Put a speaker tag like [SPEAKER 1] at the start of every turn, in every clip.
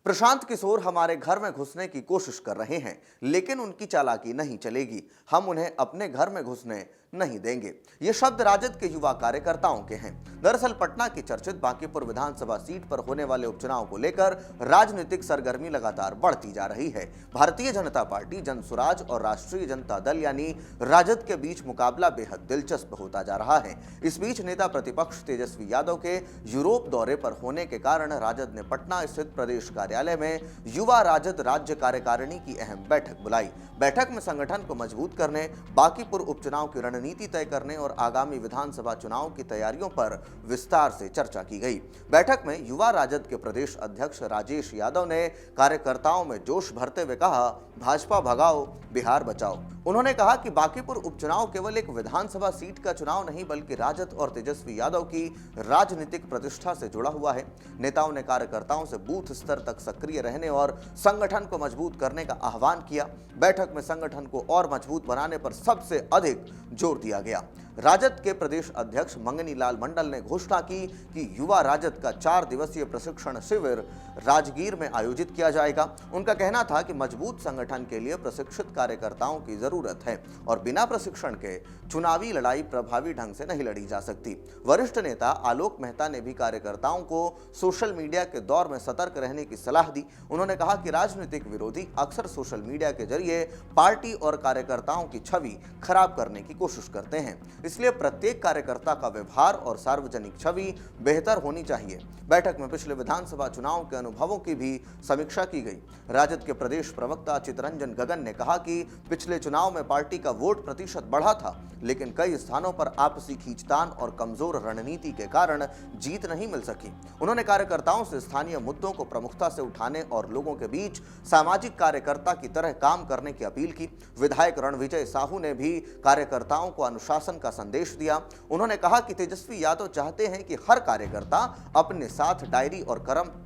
[SPEAKER 1] प्रशांत किशोर हमारे घर में घुसने की कोशिश कर रहे हैं, लेकिन उनकी चालाकी नहीं चलेगी। हम उन्हें अपने घर में घुसने नहीं देंगे। ये शब्द राजद के युवा कार्यकर्ताओं के हैं। दरअसल पटना की चर्चित बांकीपुर विधानसभा सीट पर होने वाले उपचुनाव को लेकर राजनीतिक सरगर्मी लगातार बढ़ती जा रही है। भारतीय जनता पार्टी, जनसुराज और राष्ट्रीय जनता दल यानी राजद के बीच मुकाबला बेहद दिलचस्प होता जा रहा है। इस बीच नेता प्रतिपक्ष तेजस्वी यादव के यूरोप दौरे पर होने के कारण राजद ने पटना स्थित प्रदेश कार्यालय में युवा राजद राज्य कार्यकारिणी की अहम बैठक बुलाई। बैठक में संगठन को मजबूत करने, बांकीपुर उपचुनाव की रणनीति तय करने और आगामी विधानसभा चुनाव की तैयारियों पर विस्तार से चर्चा की गई। बैठक में युवा राजद के प्रदेश अध्यक्ष राजेश यादव ने कार्यकर्ताओं में जोश भरते हुए कहा, भाजपा भगाओ, बिहार बचाओ। उन्होंने कहा कि बांकीपुर उपचुनाव केवल एक विधानसभा सीट का चुनाव नहीं, बल्कि राजद और तेजस्वी यादव की राजनीतिक प्रतिष्ठा से जुड़ा हुआ है। नेताओं ने कार्यकर्ताओं से बूथ स्तर तक सक्रिय रहने और संगठन को मजबूत करने का आह्वान किया। बैठक में संगठन को और मजबूत बनाने पर सबसे अधिक जोर दिया गया। राजद के प्रदेश अध्यक्ष मंगनी लाल मंडल ने घोषणा की कि युवा राजद का 4 दिवसीय प्रशिक्षण शिविर राजगीर में आयोजित किया जाएगा। उनका कहना था कि मजबूत संगठन के लिए प्रशिक्षित कार्यकर्ताओं की जरूरत है और बिना प्रशिक्षण के चुनावी लड़ाई प्रभावी ढंग से नहीं लड़ी जा सकती। वरिष्ठ नेता आलोक मेहता ने भी कार्यकर्ताओं को सोशल मीडिया के दौर में सतर्क रहने की सलाह दी। उन्होंने कहा कि राजनीतिक विरोधी अक्सर सोशल मीडिया के जरिए पार्टी और कार्यकर्ताओं की छवि खराब करने की कोशिश करते हैं, इसलिए प्रत्येक कार्यकर्ता का व्यवहार और सार्वजनिक छवि बेहतर होनी चाहिए। बैठक में पिछले विधानसभा चुनाव के अनुभवों की भी समीक्षा की गई। राजद के प्रदेश प्रवक्ता चितरंजन गगन ने कहा कि पिछले चुनाव में पार्टी का वोट प्रतिशत बढ़ा था, लेकिन कई स्थानों पर आपसी खींचतान और कमजोर रणनीति के कारण जीत नहीं मिल सकी। उन्होंने कार्यकर्ताओं से स्थानीय मुद्दों को प्रमुखता से उठाने और लोगों के बीच सामाजिक कार्यकर्ता की तरह काम करने की अपील की। विधायक रणविजय साहू ने भी कार्यकर्ताओं को अनुशासन का संदेश दिया। उन्होंने कहा कि तेजस्वी यादव चाहते हैं कि हर कार्यकर्ता अपने साथ डायरी और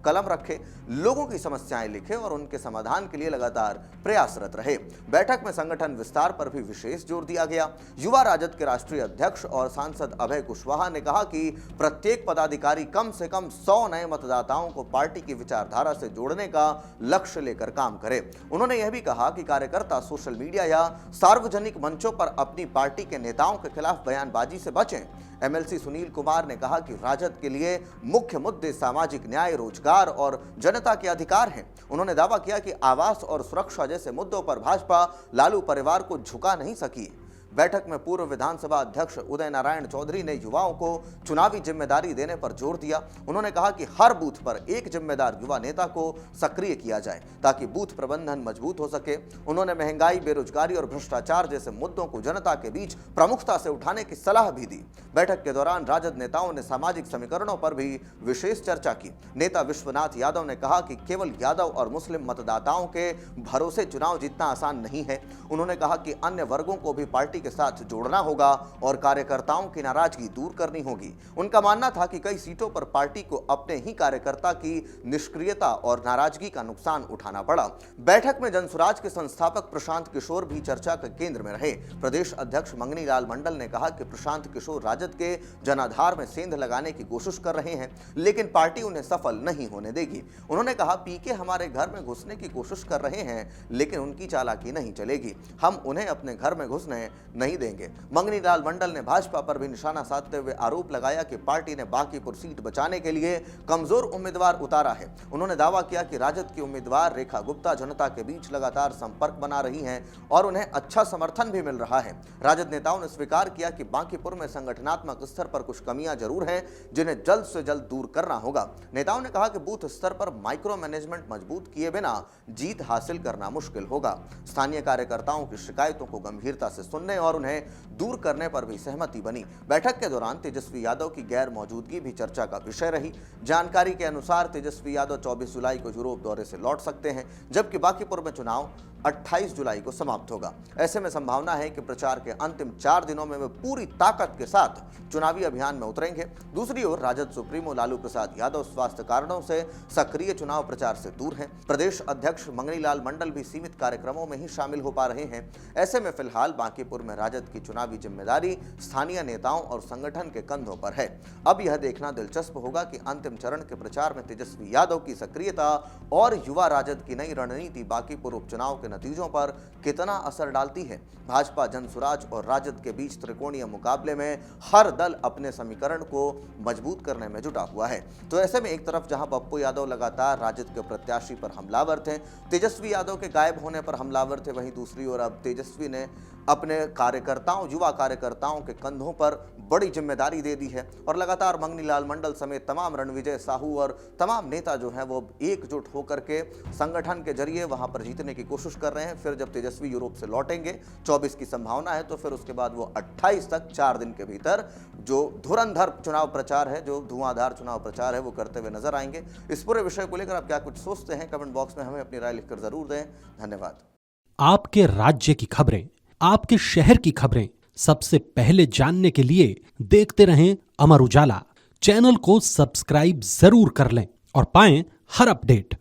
[SPEAKER 1] कलम रखे, लोगों की समस्याएं लिखे और उनके समाधान के लिए लगातार प्रयासरत रहे। बैठक में संगठन विस्तार पर भी विशेष जोर दिया गया। युवा राजद के राष्ट्रीय अध्यक्ष और सांसद अभय कुशवाहा ने कहा कि प्रत्येक पदाधिकारी कम से कम 100 नए मतदाताओं को पार्टी की विचारधारा से जोड़ने का लक्ष्य लेकर काम करे। उन्होंने यह भी कहा कि कार्यकर्ता सोशल मीडिया या सार्वजनिक मंचों पर अपनी पार्टी के नेताओं के खिलाफ बयानबाजी से बचें। एमएलसी सुनील कुमार ने कहा कि राजद के लिए मुख्य मुद्दे सामाजिक न्याय, रोजगार और जनता के अधिकार हैं। उन्होंने दावा किया कि आवास और सुरक्षा जैसे मुद्दों पर भाजपा लालू परिवार को झुका नहीं सकी। बैठक में पूर्व विधानसभा अध्यक्ष उदय नारायण चौधरी ने युवाओं को चुनावी जिम्मेदारी देने पर जोर दिया। उन्होंने कहा कि हर बूथ पर एक जिम्मेदार युवा नेता को सक्रिय किया जाए ताकि बूथ प्रबंधन मजबूत हो सके। उन्होंने महंगाई, बेरोजगारी और भ्रष्टाचार जैसे मुद्दों को जनता के बीच प्रमुखता से उठाने की सलाह भी दी। बैठक के दौरान राजद नेताओं ने सामाजिक समीकरणों पर भी विशेष चर्चा की। नेता विश्वनाथ यादव ने कहा कि केवल यादव और मुस्लिम मतदाताओं के भरोसे चुनाव जीतना आसान नहीं है। उन्होंने कहा कि अन्य वर्गों को भी पार्टी के साथ जोड़ना होगा और कार्यकर्ताओं की नाराजगी दूर करनी होगी। उनका मानना था कि कई सीटों पर पार्टी को अपने ही कार्यकर्ता की निष्क्रियता और नाराजगी का नुकसान उठाना पड़ा। बैठक में जनसुराज के संस्थापक प्रशांत किशोर भी चर्चा के केंद्र में रहे। प्रदेश अध्यक्ष मंगनी लाल मंडल ने कहा कि प्रशांत किशोर राजद के जनाधार में सेंध लगाने की कोशिश कर रहे हैं, लेकिन पार्टी उन्हें सफल नहीं होने देगी। उन्होंने कहा, पीके हमारे घर में घुसने की कोशिश कर रहे हैं, लेकिन उनकी चालाकी नहीं चलेगी। हम उन्हें अपने घर में घुसने नहीं देंगे। मंगनी लाल मंडल ने भाजपा पर भी निशाना साधते हुए आरोप लगाया कि पार्टी ने बांकीपुर सीट बचाने के लिए कमजोर उम्मीदवार उतारा है। उन्होंने दावा किया कि राजद की उम्मीदवार रेखा गुप्ता जनता के बीच लगातार संपर्क बना रही हैं और उन्हें अच्छा समर्थन भी मिल रहा है। राजद नेताओं ने स्वीकार किया कि बांकीपुर में संगठनात्मक स्तर पर कुछ कमियां जरूर हैं, जिन्हें जल्द से जल्द दूर करना होगा। नेताओं ने कहा कि बूथ स्तर पर माइक्रो मैनेजमेंट मजबूत किए बिना जीत हासिल करना मुश्किल होगा। स्थानीय कार्यकर्ताओं की शिकायतों को गंभीरता से सुनने और उन्हें दूर करने पर भी सहमति बनी। बैठक के दौरान तेजस्वी यादव की गैर मौजूदगी भी चर्चा का विषय रही। जानकारी के अनुसार तेजस्वी यादव 24 जुलाई को यूरोप दौरे से लौट सकते हैं, जबकि बांकीपुर में चुनाव 28 जुलाई को समाप्त होगा। ऐसे में संभावना है कि प्रचार के अंतिम 4 दिनों में वे पूरी ताकत के साथ चुनावी अभियान में उतरेंगे। दूसरी ओर राजद सुप्रीमो लालू प्रसाद यादव स्वास्थ्य कारणों से सक्रिय चुनाव प्रचार से दूर हैं। प्रदेश अध्यक्ष मंगनी लाल मंडल भी सीमित कार्यक्रमों में ही शामिल हो पा रहे हैं। ऐसे में फिलहाल बांकीपुर में राजद की चुनावी जिम्मेदारी स्थानीय नेताओं और संगठन के कंधों पर है। अब यह देखना दिलचस्प होगा कि अंतिम चरण के प्रचार में तेजस्वी यादव की सक्रियता और युवा राजद की नई रणनीति बांकीपुर उपचुनाव के नतीजों पर कितना असर डालती है। भाजपा, जनसुराज और राजद के बीच त्रिकोणीय मुकाबले में हर दल अपने समीकरण को मजबूत करने में जुटा हुआ है। तो ऐसे में एक तरफ जहां पप्पू यादव लगातार राजद के प्रत्याशी पर हमलावर थे, तेजस्वी यादव के गायब होने पर हमलावर थे, वहीं दूसरी ओर अब तेजस्वी ने अपने कार्यकर्ताओं, युवा कार्यकर्ताओं के कंधों पर बड़ी जिम्मेदारी दे दी है और लगातार मंगनी लाल मंडल समेत तमाम रणविजय साहू और तमाम नेता जो हैं वो एकजुट होकर के संगठन के जरिए वहां पर जीतने की कोशिश कर रहे हैं। फिर जब तेजस्वी यूरोप से लौटेंगे, 24 की संभावना है, तो फिर उसके बाद वो 28 तक 4 दिन के भीतर जो धुरंधर चुनाव प्रचार है, जो धुआंधार चुनाव प्रचार है, वो करते हुए नजर आएंगे। इस पूरे विषय को लेकर आप क्या कुछ सोचते हैं, कमेंट बॉक्स में हमें अपनी राय लिखकर जरूर दें। धन्यवाद।
[SPEAKER 2] आपके राज्य की खबरें, आपके शहर की खबरें सबसे पहले जानने के लिए देखते रहें अमर उजाला। चैनल को सब्सक्राइब जरूर कर लें और पाएं हर अपडेट।